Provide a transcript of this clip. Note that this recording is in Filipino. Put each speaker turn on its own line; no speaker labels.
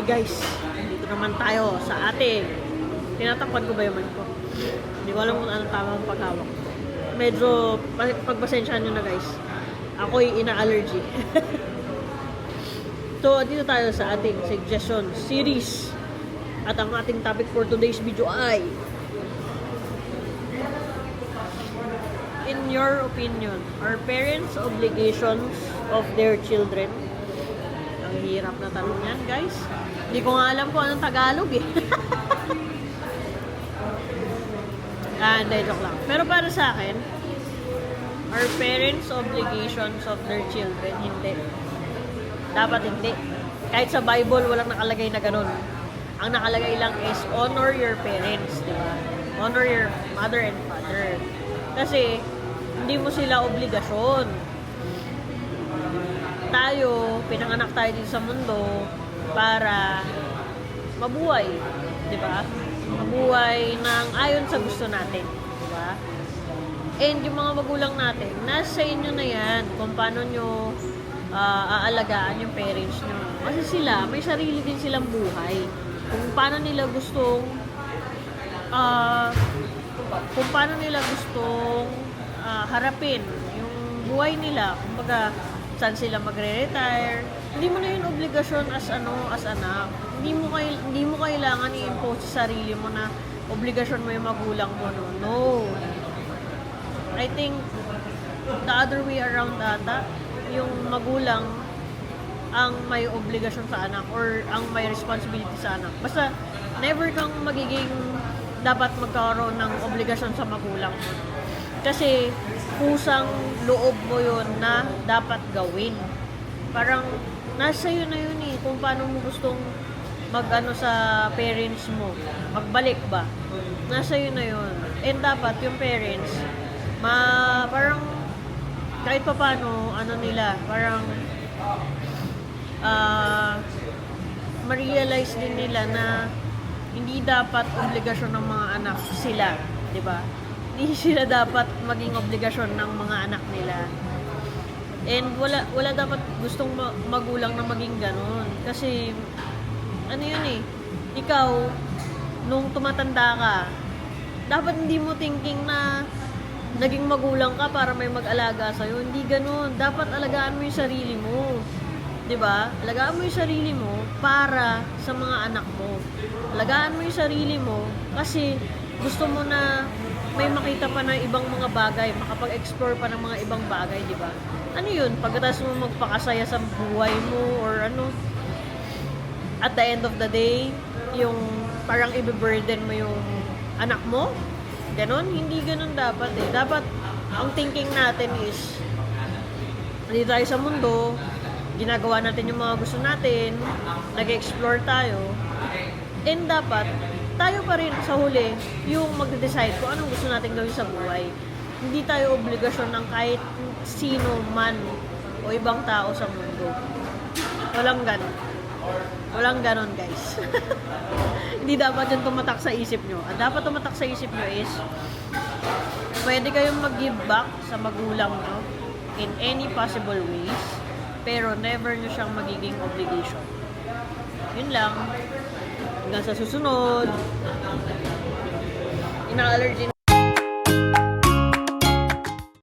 guys, dito naman tayo sa ating tinatakpan ko ba yung mic ko? Hindi ko alam kung anong tamang paghawak. Medyo pagpasensyahan nyo na guys, ako'y ina-allergy. So dito tayo sa ating suggestion series at ang ating topic for today's video ay, in your opinion, are parents' obligations of their children? Ang hirap na tanong yan, guys. Hindi ko nga alam kung anong Tagalog eh. Hindi, joke lang. Pero para sa akin, are parents' obligations of their children? Hindi. Dapat hindi. Kahit sa Bible, walang nakalagay na ganun. Ang nakalagay lang is honor your parents, di ba? Honor your mother and father. Kasi, hindi mo sila obligasyon. Tayo, pinanganak tayo dito sa mundo para mabuhay, di ba? Mabuhay ng ayon sa gusto natin, di ba? And yung mga magulang natin, nasa inyo na yan kung paano nyo aalagaan yung parents nyo. Kasi sila, may sarili din silang buhay. Kung paano nila gustong harapin yung buhay nila, kumbaga saan sila magre-retire. Hindi mo na yun obligasyon as anak. Hindi mo kailangan i-impose sa sarili mo na obligasyon mo yung magulang mo, no. I think the other way around ata, yung magulang ang may obligasyon sa anak or ang may responsibility sa anak. Basta never kang magiging dapat magkaroon ng obligasyon sa magulang mo. Kasi kusang loob mo yun na dapat gawin. Parang nasa iyo na yun eh, kung paano mo gustong mag-ano sa parents mo. Magbalik ba? Nasa iyo na yun. And dapat yung parents, parang kahit pa paano, parang ma-realize din nila na hindi dapat obligasyon ng mga anak sila, di ba? Hindi sila dapat maging obligasyon ng mga anak nila. And wala dapat gustong magulang na maging ganun. Kasi, ano yun eh, ikaw, nung tumatanda ka, dapat hindi mo thinking na naging magulang ka para may mag-alaga sa'yo. Hindi ganun. Dapat alagaan mo yung sarili mo. Diba? Alagaan mo yung sarili mo para sa mga anak mo. Alagaan mo yung sarili mo kasi gusto mo na may makita pa ng ibang mga bagay, makapag-explore pa ng mga ibang bagay, diba? Ano yun? Pagkatapos mo magpakasaya sa buhay mo or ano, at the end of the day, yung parang i-burden mo yung anak mo, ganon? Hindi ganon dapat eh. Dapat, ang thinking natin is, dito tayo sa mundo, ginagawa natin yung mga gusto natin, nag-explore tayo, and dapat, tayo pa rin sa huli, yung mag-decide kung anong gusto natin gawin sa buhay. Hindi tayo obligasyon ng kahit sino man o ibang tao sa mundo. Walang ganon. Walang ganon, guys. Hindi dapat yung tumatak sa isip nyo. Ang dapat tumatak sa isip nyo is, pwede kayong mag-give back sa magulang nyo in any possible ways, pero never nyo siyang magiging obligation. Yun lang. Hanggang sa susunod. Ina-allergy